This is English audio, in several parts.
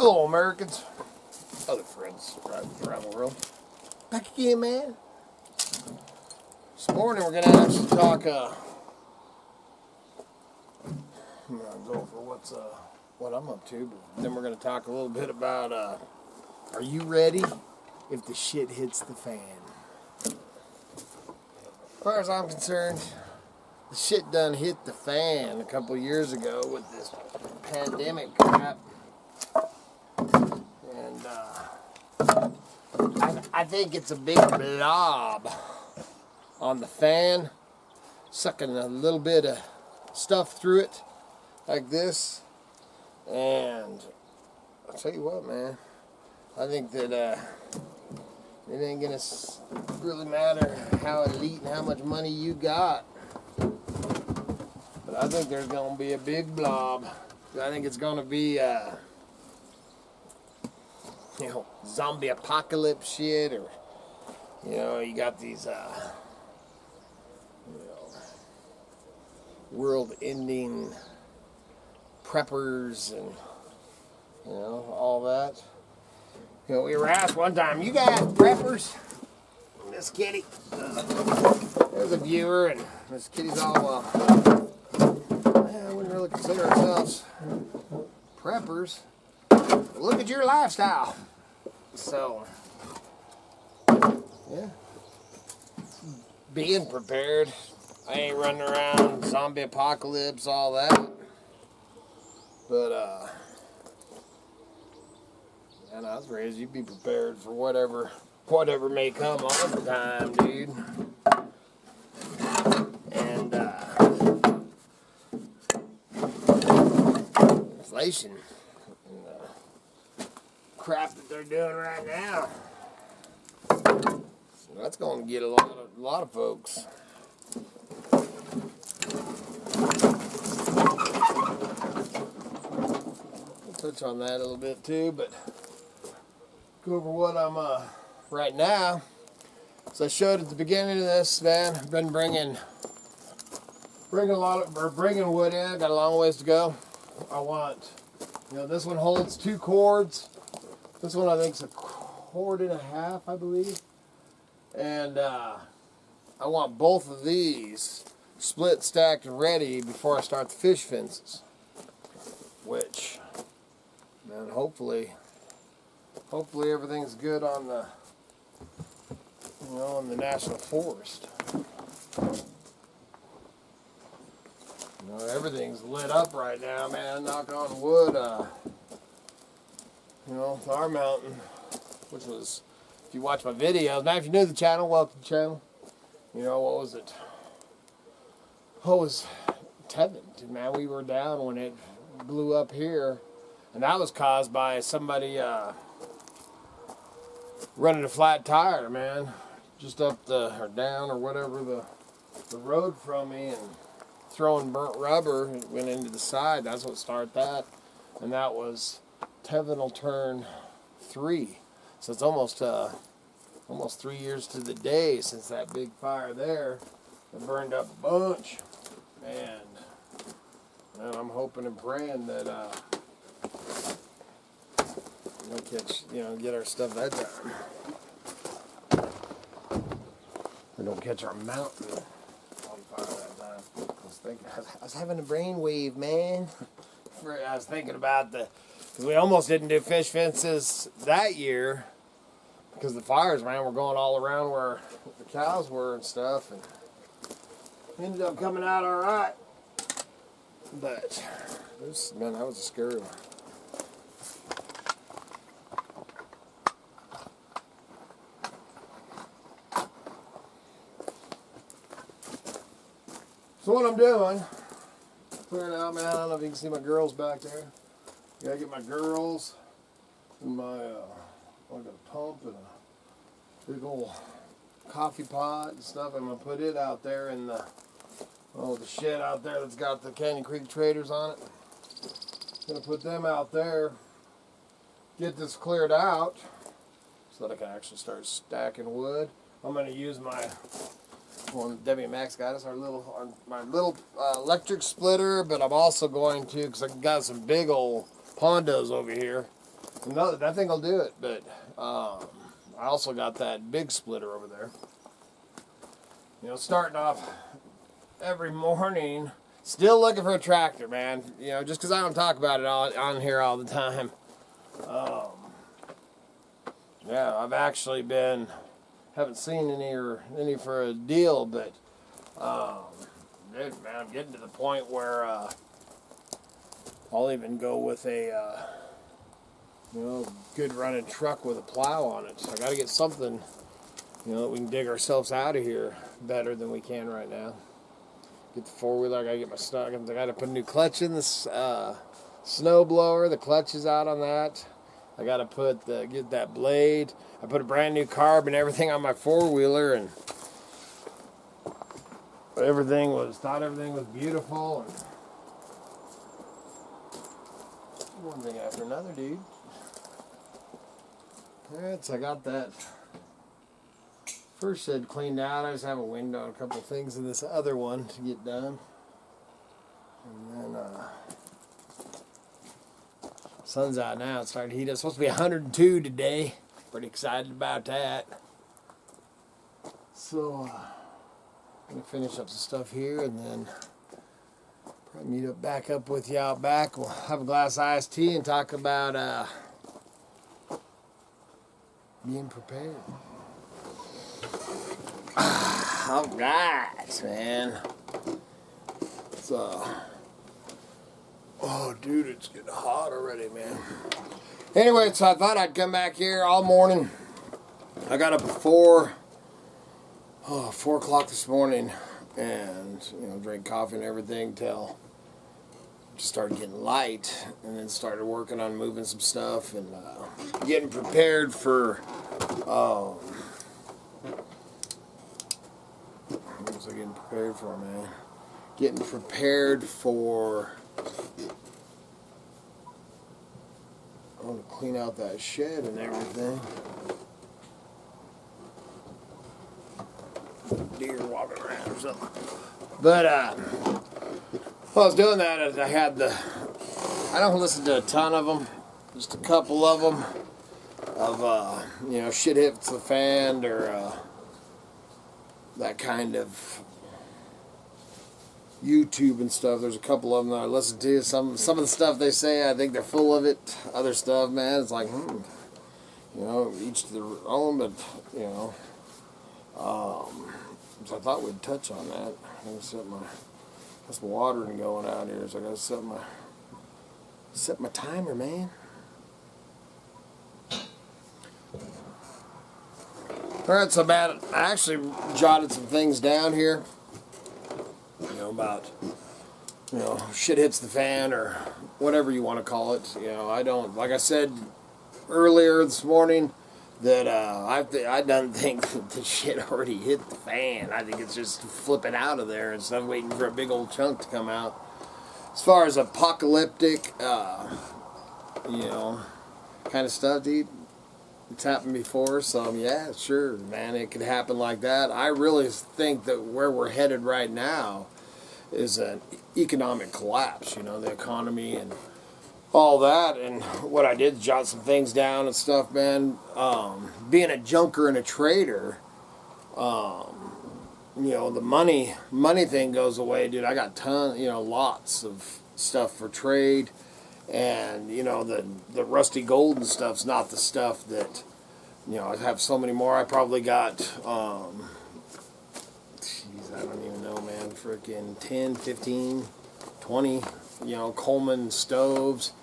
Hello, Americans. Other friends around the world. Back again, man. This morning we're going to actually talk, I'm going to go over what I'm up to, but then we're going to talk a little bit about, are you ready if the shit hits the fan? As far as I'm concerned, the shit done hit the fan a couple years ago with this pandemic crap. And I think it's a big blob on the fan, sucking a little bit of stuff through it like this. And I'll tell you what, man, I think that it ain't gonna really matter how elite and how much money you got, but I think there's gonna be a big blob. I think it's gonna be zombie apocalypse shit, or you got these world-ending preppers and all that. We were asked one time, "You guys preppers?" Miss Kitty, there's a viewer, and Miss Kitty's all, I wouldn't really consider ourselves preppers. Look at your lifestyle. So, yeah, being prepared. I ain't running around zombie apocalypse, all that. But, and I was raised, you'd be prepared for whatever may come all the time, dude. And, inflation and the crap that they're doing right now, so that's going to get a lot of folks. We'll touch on that a little bit too, but go over what I'm right now. So I showed at the beginning of this, man, I've been bringing wood in. I've got a long ways to go. I want, this one holds 2 cords. This one I think is 1.5 cords, I believe. And I want both of these split, stacked, and ready before I start the fish fences. Which, man, hopefully everything's good on the, in the national forest. Everything's lit up right now, man. Knock on wood. Our mountain, which was, if you watch my videos, now if you're new to the channel, welcome to the channel. What was it? What was Tevin? Man, we were down when it blew up here, and that was caused by somebody running a flat tire, man, just up or down or whatever the road from me, and throwing burnt rubber. It went into the side. That's what started that, and that was Tevin will turn 3, so it's almost 3 years to the day since that big fire there. It burned up a bunch, and I'm hoping and praying that we'll get our stuff that time. We don't catch our mountain on fire that time. I was having a brainwave, man. I was thinking about because we almost didn't do fish fences that year because the fires, man, were going all around where the cows were and stuff, and ended up coming out all right. But man, that was a scary one. So what I'm doing, clearing out, man. I don't know if you can see my girls back there. Gotta get my girls and my I got a pump and a big old coffee pot and stuff. I'm gonna put it out there in the shed out there that's got the Canyon Creek traders on it. Gonna put them out there, get this cleared out so that I can actually start stacking wood. I'm gonna use my one WMAX got us my little electric splitter, but I'm also going to, because I got some big old pondos over here, No, that thing will do it, but I also got that big splitter over there. You know, starting off every morning, still looking for a tractor, man. You know, just because I don't talk about it on here all the time. Yeah, I've actually haven't seen any for a deal, but dude, man, I'm getting to the point where I'll even go with a good running truck with a plow on it. So I got to get something, that we can dig ourselves out of here better than we can right now. Get the four-wheeler. I got to get my stuff. I got to put a new clutch in this snow blower. The clutch is out on that. I got to get that blade. I put a brand new carb and everything on my four-wheeler, and thought everything was beautiful. And one thing after another, dude. Alright, so I got that first shed cleaned out. I just have a window and a couple things in this other one to get done. And then sun's out now. It's starting to heat up. It's supposed to be 102 today. Pretty excited about that. So I'm gonna finish up some stuff here and then probably meet back up with you out back. We'll have a glass of iced tea and talk about being prepared. All right, man. So, oh, dude, it's getting hot already, man. Anyway, so I thought I'd come back here all morning. I got up at 4 o'clock this morning, and drank coffee and everything till it just started getting light, and then started working on moving some stuff and getting prepared for. What was I getting prepared for, man? Getting prepared for. I want to clean out that shed and everything. Deer walking around or something. But while I was doing that, I don't listen to a ton of them, just a couple of them. Of shit hits the fan or that kind of YouTube and stuff. There's a couple of them that I listen to. Some of the stuff they say, I think they're full of it. Other stuff, man, it's like, each to their own. But so I thought we'd touch on that. I got some watering going out here, so I got to set my timer, man. All right, so I actually jotted some things down here. About shit hits the fan or whatever you want to call it. I don't, like I said earlier this morning, that I don't think that the shit already hit the fan. I think it's just flipping out of there and stuff, waiting for a big old chunk to come out. As far as apocalyptic, kind of stuff, dude, it's happened before, so yeah, sure, man, it could happen like that. I really think that where we're headed right now is an economic collapse, the economy and all that. And what I did, jot some things down and stuff, man. Being a junker and a trader, the money thing goes away, dude. I got lots of stuff for trade, and the rusty gold and stuff's not the stuff that I have so many more. I probably got I don't even know, man, freaking 10, 15, 20, Coleman stoves,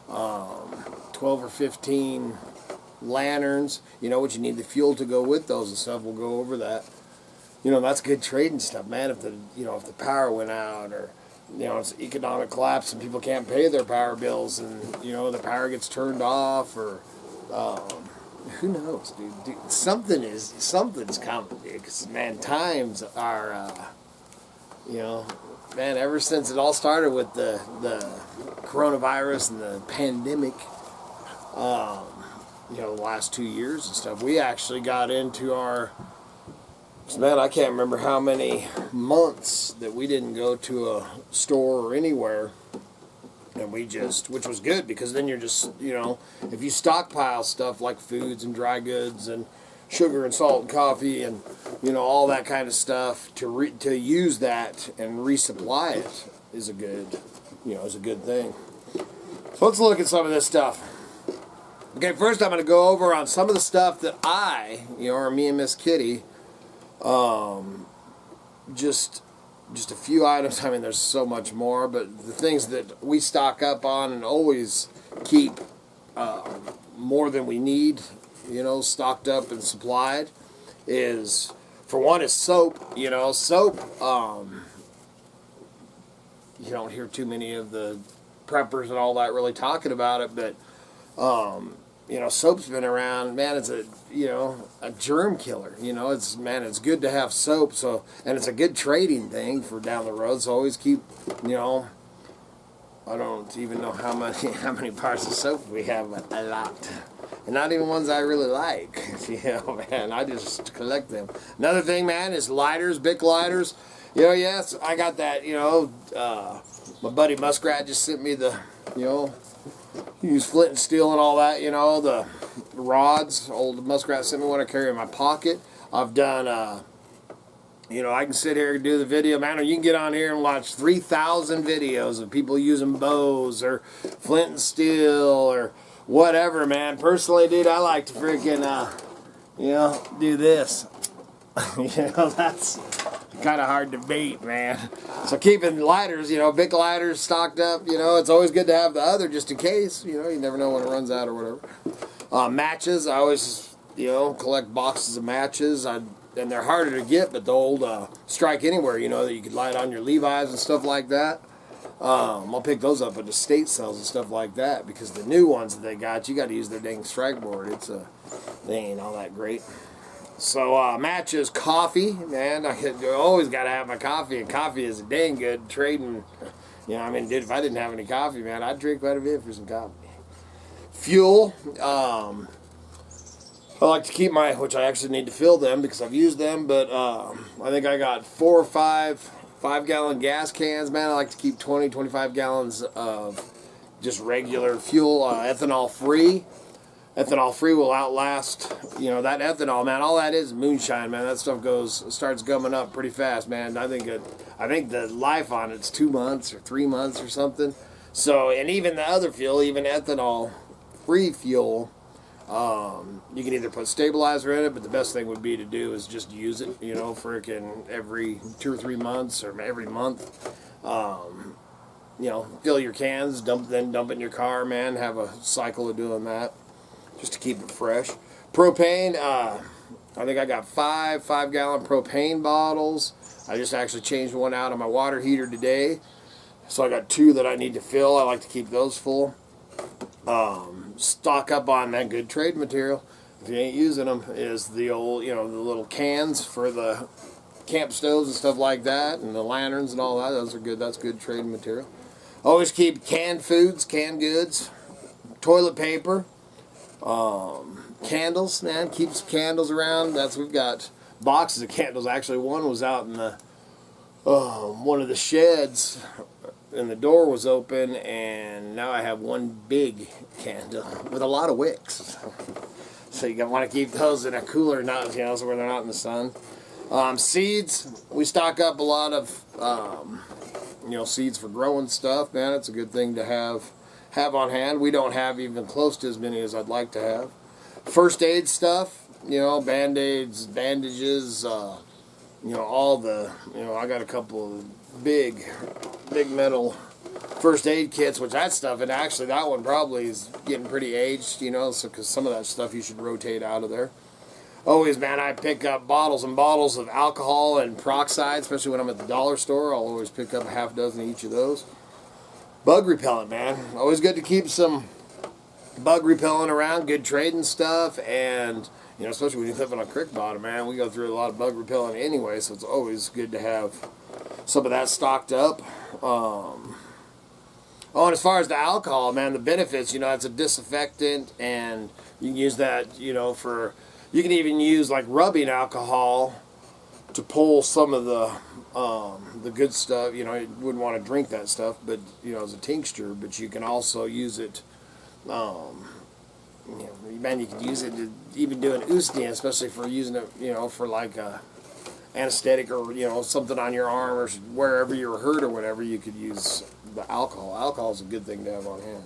12 or 15 lanterns, what you need the fuel to go with those and stuff. We'll go over that. That's good trading stuff, man. If the power went out, or it's economic collapse and people can't pay their power bills, and the power gets turned off, or who knows, dude? Something's coming, dude. Because, man, times are, man, ever since it all started with the coronavirus and the pandemic, the last 2 years and stuff, we actually got into man, I can't remember how many months that we didn't go to a store or anywhere And which was good, because then you're just, if you stockpile stuff like foods and dry goods and sugar and salt and coffee and, all that kind of stuff, to use that and resupply it is a good thing. So let's look at some of this stuff. Okay, first I'm going to go over on some of the stuff that or me and Miss Kitty, just a few items. I mean, there's so much more, but the things that we stock up on and always keep more than we need, stocked up and supplied, is, for one, is soap. Soap, you don't hear too many of the preppers and all that really talking about it, but soap's been around, man. It's a germ killer. It's good to have soap. So, and it's a good trading thing for down the road. So always keep, I don't even know how many bars of soap we have, but a lot, and not even ones I really like. Man, I just collect them. Another thing, man, is lighters, Bic lighters. Yes, I got that. My buddy Muskrat just sent me the, use flint and steel and all that, the rods. Old Muskrat sent me one I carry in my pocket. I've done, I can sit here and do the video, man, or you can get on here and watch 3,000 videos of people using bows or flint and steel or whatever, man. Personally, dude, I like to freaking, do this. That's kind of hard to beat, man. So keeping lighters, Bic lighters stocked up, it's always good to have the other just in case, you never know when it runs out or whatever. Matches, I always, collect boxes of matches. And they're harder to get, but the old Strike Anywhere, that you could light on your Levi's and stuff like that. I'll pick those up at the state sales and stuff like that, because the new ones that they got, you got to use their dang strike board. They ain't all that great. So, matches, coffee, man. I always got to have my coffee, and coffee is a dang good trading. Dude, if I didn't have any coffee, man, I'd drink quite a bit for some coffee. Fuel, I like to keep which I actually need to fill them because I've used them, but I think I got 4 or 5-gallon gas cans, man. I like to keep 20, 25 gallons of just regular fuel, ethanol free. Ethanol free will outlast, that ethanol, man. All that is moonshine, man. That stuff starts gumming up pretty fast, man. I think the life on it's 2 months or 3 months or something. So, and even the other fuel, even ethanol free fuel, you can either put stabilizer in it, but the best thing would be to do is just use it, freaking every 2 or 3 months or every month. Fill your cans, dump it in your car, man. Have a cycle of doing that, just to keep it fresh. Propane, I think I got 5-gallon propane bottles. I just actually changed one out on my water heater today. So I got 2 that I need to fill. I like to keep those full. Stock up on that good trade material. If you ain't using them, is the old, the little cans for the camp stoves and stuff like that, and the lanterns and all that. Those are good. That's good trade material. Always keep canned foods, canned goods, toilet paper. Candles, man, keep some candles around. We've got boxes of candles. Actually, one was out in the one of the sheds, and the door was open, and now I have one big candle with a lot of wicks. So you want to keep those in a cooler, not so where they're not in the sun. Seeds, we stock up a lot of seeds for growing stuff, man. It's a good thing to have on hand. We don't have even close to as many as I'd like to have. First aid stuff, band-aids, bandages, all the, I got a couple of big metal first aid kits, which that stuff, and actually that one probably is getting pretty aged, so because some of that stuff you should rotate out of there. Always, man, I pick up bottles and bottles of alcohol and peroxide, especially when I'm at the dollar store. I'll always pick up a half dozen of each of those. Bug repellent, man. Always good to keep some bug repellent around, good trading stuff, and especially when you live on a creek bottom, man, we go through a lot of bug repellent anyway, so it's always good to have some of that stocked up. And as far as the alcohol, man, the benefits, it's a disinfectant, and you can use that, you can even use like rubbing alcohol to pull some of the the good stuff, you know, you wouldn't want to drink that stuff, but, you know, as a tincture, but you can also use it, you know, man, you could use it to even do an usnea, especially for using it, you know, for like a anesthetic or, you know, something on your arm or wherever you're hurt or whatever, you could use the alcohol. Alcohol is a good thing to have on hand.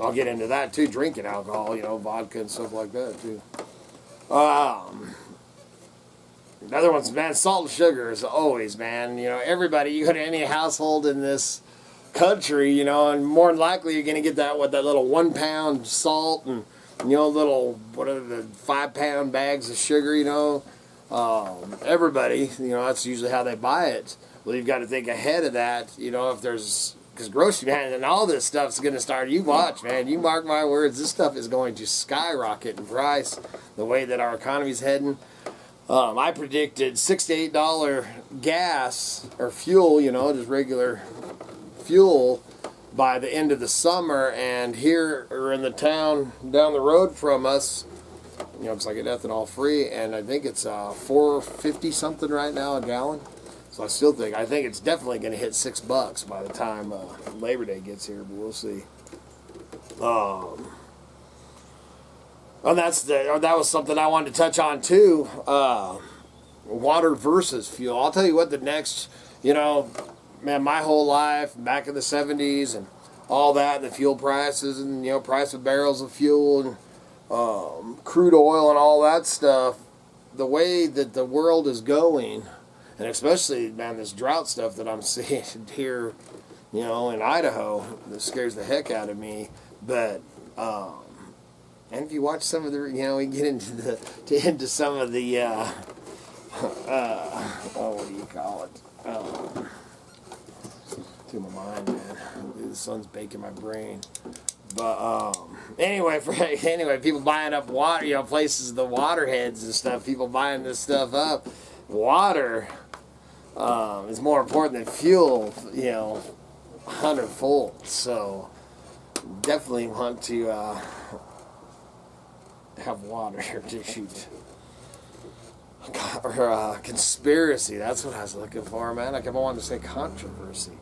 I'll get into that too, drinking alcohol, you know, vodka and stuff like that too. Another one's, man, salt and sugar is always, man, you know, everybody, you go to any household in this country, you know, and more than likely you're going to get that, what, that little 1 pound salt and, you know, little, what are the 5 pound bags of sugar, you know. Everybody, you know, that's usually how they buy it. Well, you've got to think ahead of that, you know, if there's, because grocery, man, and all this stuff's going to start, you watch, man, you mark my words, this stuff is going to skyrocket in price the way that our economy's heading. I predicted $6 to $8 gas or fuel, you know, just regular fuel by the end of the summer, and here or in the town down the road from us, you know, it's like an ethanol free, and I think it's $4.50 something right now a gallon. So I think it's definitely going to hit $6 by the time Labor Day gets here, but we'll see. And that was something I wanted to touch on too. Water versus fuel. I'll tell you what, the next, you know, man, my whole life back in the 70s and all that, and the fuel prices and, you know, price of barrels of fuel and crude oil and all that stuff, the way that the world is going, and especially, man, this drought stuff that I'm seeing here, you know, in Idaho, that scares the heck out of me. But and if you watch some of the, you know, we get into some of the what do you call it? To my mind, man. The sun's baking my brain. But anyway, people buying up water, you know, places, the waterheads and stuff. People buying this stuff up. Water is more important than fuel, you know, 100-fold. So definitely want to have water to shoot. Or conspiracy. That's what I was looking for, man. I kept wanting to say controversy.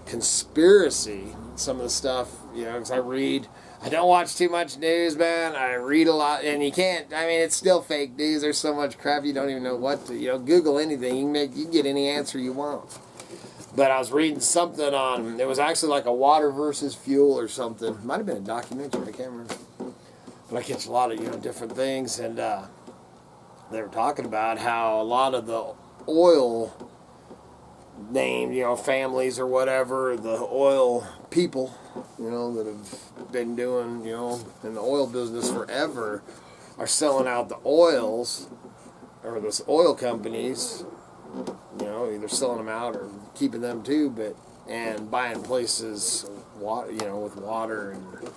Conspiracy. Some of the stuff, you know, because I don't watch too much news, man. I read a lot, and you can't, I mean, it's still fake news. There's so much crap you don't even know what to, you know, Google anything. You can get any answer you want. But I was reading something on, it was actually like a water versus fuel or something. Might have been a documentary, I can't remember. But I catch a lot of, you know, different things, and they were talking about how a lot of the oil named, you know, families or whatever, the oil people, you know, that have been doing, you know, in the oil business forever, are selling out the oils, or the oil companies, you know, either selling them out or keeping them too, and buying places, water, you know, with water and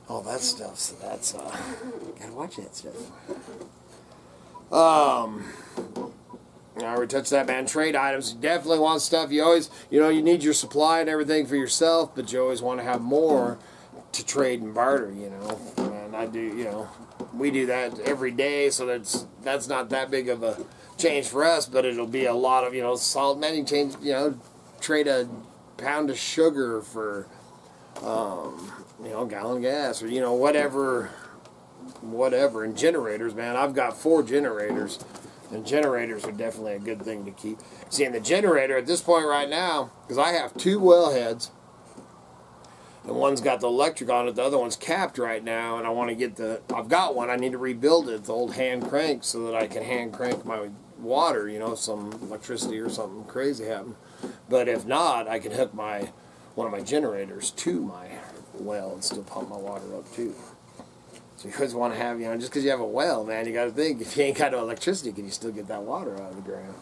all that stuff. So that's gotta watch that stuff. I already touched that, man. Trade items. You definitely want stuff. You always, you know, you need your supply and everything for yourself, but you always want to have more to trade and barter, you know. And I do, you know, we do that every day, so that's not that big of a change for us, but it'll be a lot of, you know, salt. Man, you change, you know, trade a pound of sugar for, you know, a gallon of gas, or, you know, whatever. And generators, man, I've got 4 generators, and generators are definitely a good thing to keep. See, in the generator at this point right now, because I have 2 wellheads, and one's got the electric on it, the other one's capped right now, and I want to get I've got one, I need to rebuild it, the old hand crank, so that I can hand crank my water, you know, some electricity or something crazy happen. But if not, I can hook one of my generators to my well and still pump my water up too. So you always want to have, you know, just because you have a well, man, you got to think, if you ain't got no electricity, can you still get that water out of the ground?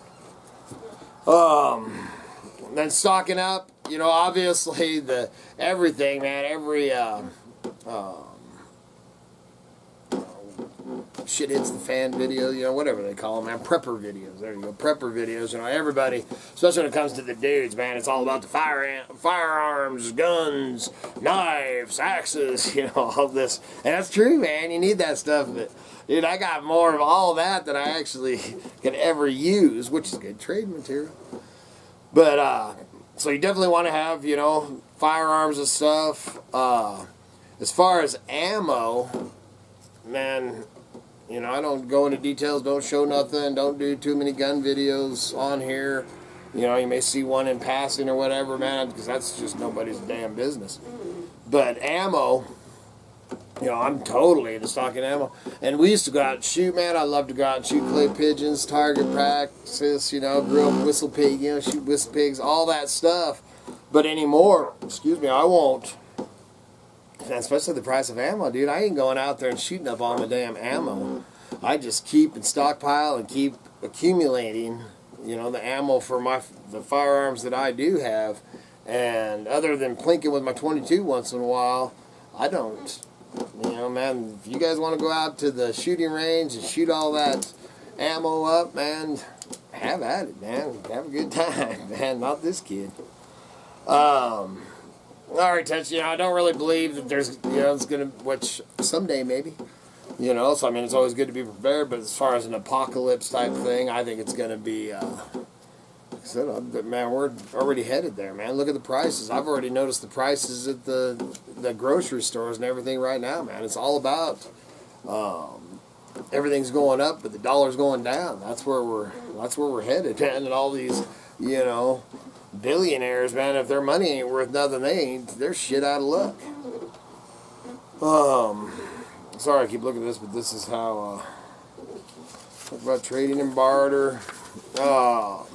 Then stocking up, you know, obviously everything, man, every shit hits the fan video, you know, whatever they call them, man, prepper videos, there you go, prepper videos, you know, everybody, especially when it comes to the dudes, man, it's all about the firearms, guns, knives, axes, you know, all this, and that's true, man, you need that stuff, but, dude, I got more of all that than I actually could ever use, which is good trade material. But, so you definitely want to have, you know, firearms and stuff. As far as ammo, man, you know, I don't go into details, don't show nothing, don't do too many gun videos on here. You know, you may see one in passing or whatever, man, because that's just nobody's damn business. But ammo, you know, I'm totally into stocking ammo. And we used to go out and shoot, man. I love to go out and shoot clay pigeons, target practice, you know, grill whistle pig, you know, shoot whistle pigs, all that stuff. But anymore, excuse me, I won't. And especially the price of ammo, dude. I ain't going out there and shooting up all my damn ammo. I just keep and stockpile and keep accumulating, you know, the ammo for the firearms that I do have. And other than plinking with my 22 once in a while, I don't. You know, man, if you guys want to go out to the shooting range and shoot all that ammo up, man, have at it, man. Have a good time, man. Not this kid. Alright, Touch, you know, I don't really believe that there's, you know, it's going to, which someday maybe, you know, so I mean, it's always good to be prepared, but as far as an apocalypse type thing, I think it's going to be, man, we're already headed there, man. Look at the prices. I've already noticed the prices at the grocery stores and everything right now, man. It's all about, everything's going up, but the dollar's going down. That's where we're headed, man. And all these, you know, billionaires, man, if their money ain't worth nothing, they're shit out of luck. Sorry I keep looking at this, but this is how, talk about trading and barter. Oh,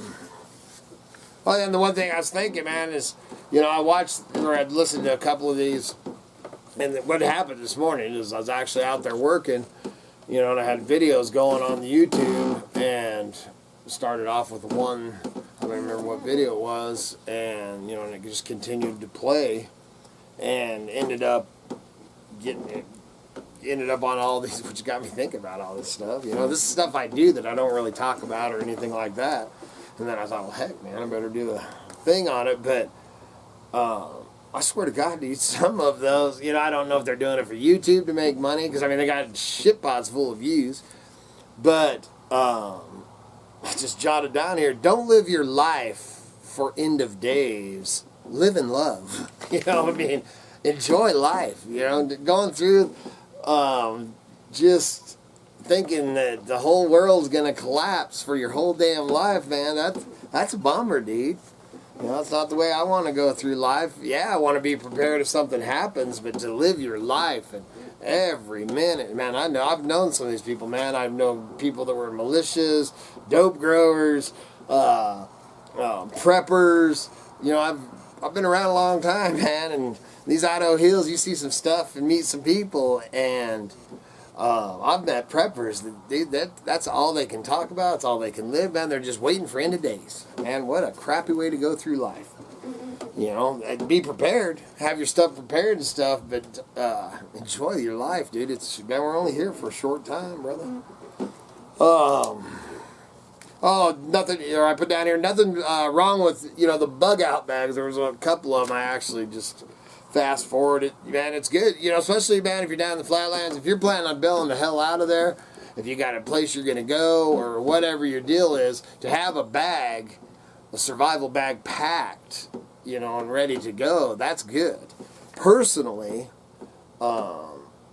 and the one thing I was thinking, man, is, you know, I watched, or I'd listened to a couple of these, and what happened this morning is I was actually out there working, you know, and I had videos going on the YouTube, and started off with one, I don't remember what video it was, and, you know, and it just continued to play, and ended up on all these, which got me thinking about all this stuff. You know, this is stuff I do that I don't really talk about or anything like that. And then I thought, well, heck, man, I better do the thing on it. But I swear to God, dude, some of those, you know, I don't know if they're doing it for YouTube to make money, because, I mean, they got shitpots full of views. But I just jotted down here, don't live your life for end of days. Live in love. You know, I mean, enjoy life. You know, going through just thinking that the whole world's gonna collapse for your whole damn life, man, that's a bummer, dude. You know, it's not the way I want to go through life. Yeah, I want to be prepared if something happens, but to live your life and every minute, man. I've known some of these people, man. I've known people that were militias, dope growers, preppers. You know, I've been around a long time, man, and these Idaho Hills, you see some stuff and meet some people, and I've met preppers that's all they can talk about. It's all they can live, man. They're just waiting for end of days. Man, what a crappy way to go through life. You know, be prepared, have your stuff prepared and stuff, but enjoy your life, dude. Man, we're only here for a short time, brother. Nothing. You know, I put down here nothing wrong with, you know, the bug out bags. There was a couple of them I actually just fast forward it, man. It's good, you know, especially, man, if you're down in the flatlands. If you're planning on bailing the hell out of there, if you got a place you're gonna go or whatever your deal is, to have a bag, a survival bag packed, you know, and ready to go, that's good. Personally,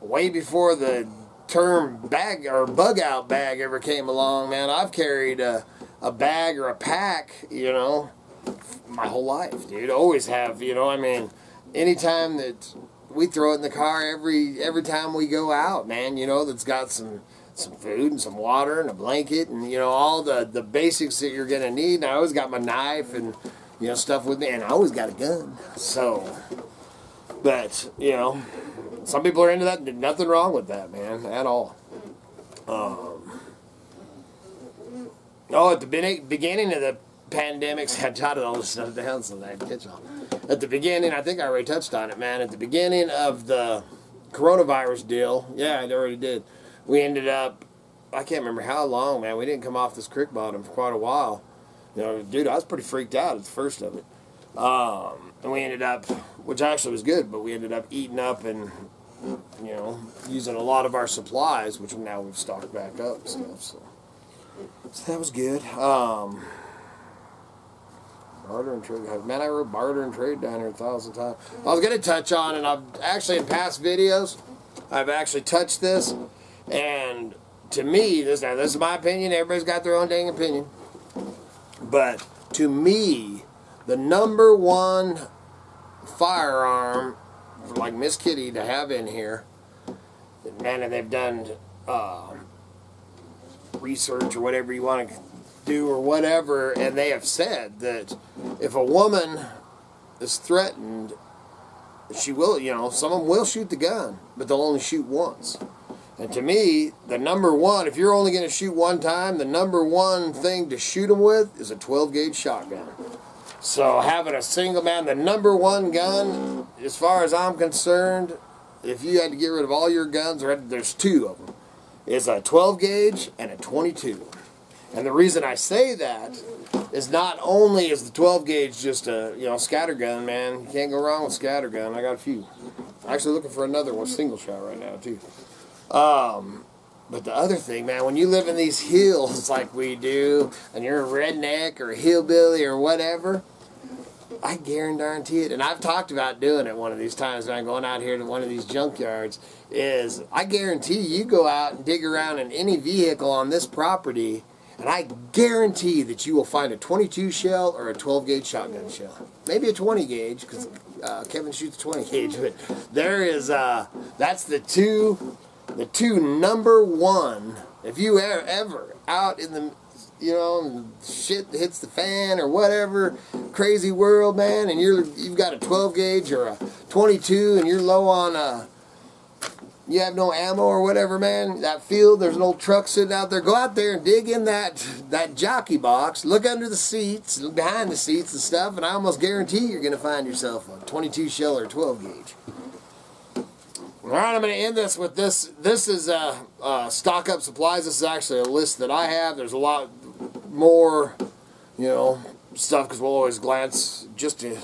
way before the term bag or bug out bag ever came along, man, I've carried a bag or a pack, you know, my whole life, dude. Always have, you know, I mean, anytime that we throw it in the car, every time we go out, man, you know, that's got some food and some water and a blanket and, you know, all the basics that you're gonna need. And I always got my knife and, you know, stuff with me, and I always got a gun. So, but, you know, some people are into that. Nothing wrong with that, man, at all. At the beginning of the pandemics, I jotted all this stuff down so that I could catch on. At the beginning, I think I already touched on it, man. At the beginning of the coronavirus deal, yeah, I already did. We ended up, I can't remember how long, man. We didn't come off this Crick Bottom for quite a while. You know, dude, I was pretty freaked out at the first of it. And we ended up, which actually was good, but we ended up eating up and, you know, using a lot of our supplies, which now we've stocked back up and stuff. So that was good. Barter and trade. Man, I wrote barter and trade down here 1,000 times. I was going to touch on, and I've actually in past videos, I've actually touched this. And to me, this is my opinion. Everybody's got their own dang opinion. But to me, the number one firearm for like Miss Kitty to have in here, man, and they've done research or whatever you want to do or whatever, and they have said that if a woman is threatened, she will, someone will shoot the gun, but they'll only shoot once. And to me, the number one, if you're only going to shoot one time, the number one thing to shoot them with is a 12-gauge shotgun. So having a single man, the number one gun, as far as I'm concerned, if you had to get rid of all your guns, there's two of them, is a 12-gauge and a 22. And the reason I say that is not only is the 12-gauge just a, scatter gun, man. You can't go wrong with scatter gun. I got a few. I'm actually looking for another one, single shot right now, too. But the other thing, man, when you live in these hills like we do, and you're a redneck or a hillbilly or whatever, I guarantee it, and I've talked about doing it one of these times when I'm going out here to one of these junkyards, is I guarantee you go out and dig around in any vehicle on this property, and I guarantee that you will find a 22 shell or a 12-gauge shotgun shell. Maybe a 20-gauge, because Kevin shoots 20-gauge, but there is, that's the two number one, if you ever out in the, shit hits the fan or whatever, crazy world, man, and you've got a 12-gauge or a 22 and you're low on, you have no ammo or whatever, man, that field, there's an old truck sitting out there, go out there and dig in that jockey box, look under the seats, look behind the seats and stuff, and I almost guarantee you're going to find yourself a 22 shell or 12-gauge. Alright, I'm going to end this with this. This is Stock Up Supplies. This is actually a list that I have. There's a lot more, stuff, because we'll always glance just to,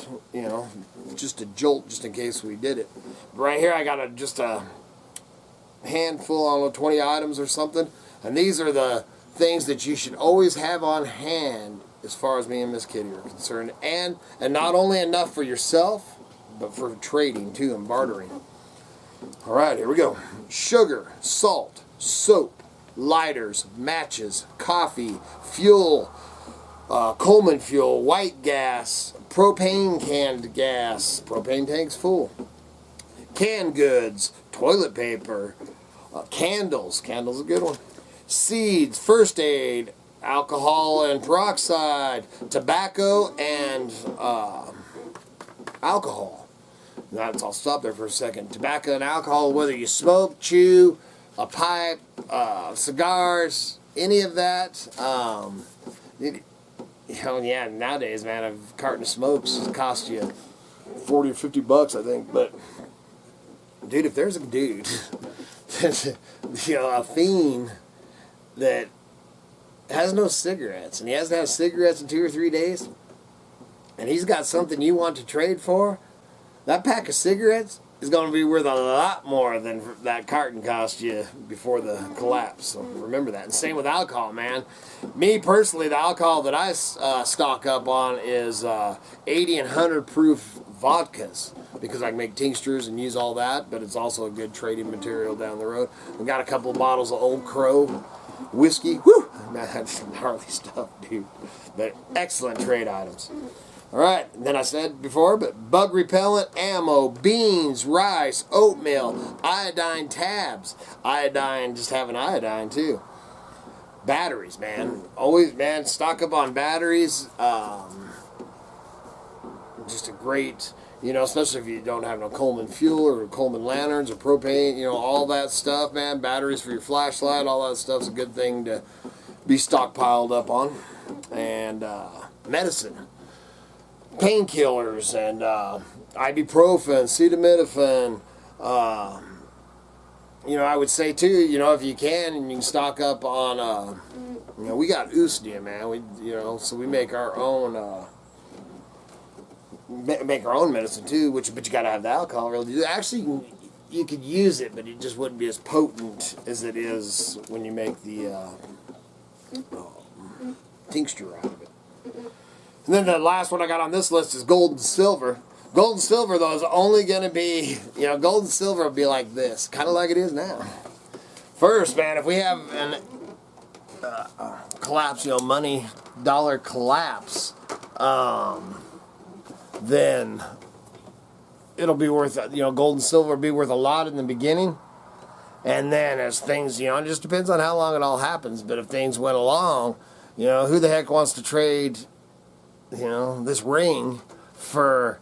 just a jolt, just in case we did it. But right here I got just a handful, I don't know, 20 items or something. And these are the things that you should always have on hand as far as me and Miss Kitty are concerned. And not only enough for yourself, but for trading too and bartering. Alright, here we go. Sugar, salt, soap, lighters, matches, coffee, fuel, Coleman fuel, white gas, propane canned gas, propane tank's full, canned goods, toilet paper, candles, candles a good one, seeds, first aid, alcohol and peroxide, tobacco and alcohol. I'll stop there for a second. Tobacco and alcohol, whether you smoke, chew, a pipe, cigars, any of that. Yeah, nowadays, man, a carton of smokes costs you $40 or $50, I think. But, dude, if there's a dude, a fiend that has no cigarettes, and he hasn't had cigarettes in 2 or 3 days, and he's got something you want to trade for, that pack of cigarettes is going to be worth a lot more than that carton cost you before the collapse. So remember that. And same with alcohol, man. Me personally, the alcohol that I stock up on is 80 and 100 proof vodkas, because I can make tinctures and use all that, but it's also a good trading material down the road. We got a couple of bottles of Old Crow whiskey. Woo! Man, that's gnarly stuff, dude. But excellent trade items. Alright, and then I said before, but bug repellent, ammo, beans, rice, oatmeal, iodine tabs. Iodine, just having iodine too. Batteries, man. Always, man, stock up on batteries. Just a great, especially if you don't have no Coleman fuel or Coleman lanterns or propane, all that stuff, man. Batteries for your flashlight, all that stuff's a good thing to be stockpiled up on. And medicine. Painkillers and ibuprofen, acetaminophen. I would say too, if you can stock up on, we got Ustia, man. We, so we make our own, medicine too. But you got to have the alcohol. Really, actually, you could use it, but it just wouldn't be as potent as it is when you make the tincture out of it. And then the last one I got on this list is gold and silver. Gold and silver, though, is only going to be, you know, gold and silver will be like this, kind of like it is now. First, man, if we have an collapse, you know, money, dollar collapse, then it'll be worth, you know, gold and silver will be worth a lot in the beginning. And then as things, you know, it just depends on how long it all happens. But if things went along, you know, who the heck wants to trade, you know, this ring for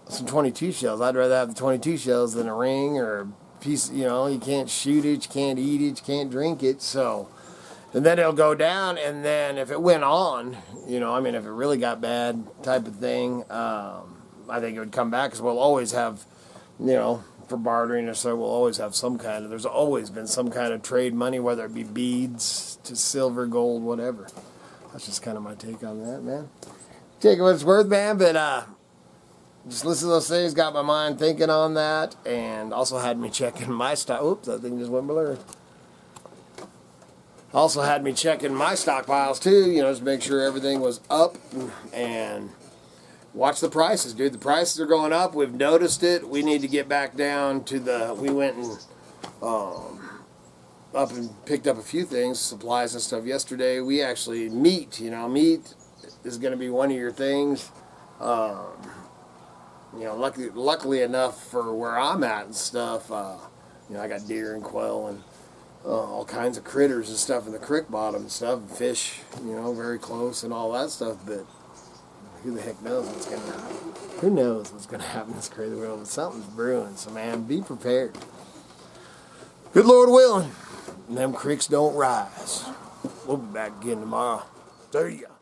some 22 shells? I'd rather have the 22 shells than a ring or a piece, you know, you can't shoot it, you can't eat it, you can't drink it. So, and then it'll go down, and then if it went on, you know, I mean, if it really got bad type of thing, I think it would come back, because we'll always have, you know, for bartering or so, we'll always have some kind of, there's always been some kind of trade money, whether it be beads to silver, gold, whatever. That's just kind of my take on that, man. Take it what it's worth, man, but just listen to those things, got my mind thinking on that, and also had me checking my stock. Oops, that thing just went blurry. Also had me checking my stockpiles too, you know, just make sure everything was up, and watch the prices, dude. The prices are going up. We've noticed it. We need to get back down to the, we went and up and picked up a few things, supplies and stuff yesterday. We actually, meat, you know, meat is going to be one of your things. You know, luckily enough for where I'm at and stuff, you know, I got deer and quail and all kinds of critters and stuff in the creek bottom and stuff, and fish, you know, very close and all that stuff, but who the heck knows what's going to happen? Who knows what's going to happen in this crazy world? But something's brewing, so man, be prepared. Good Lord willing, and them creeks don't rise. We'll be back again tomorrow. See ya.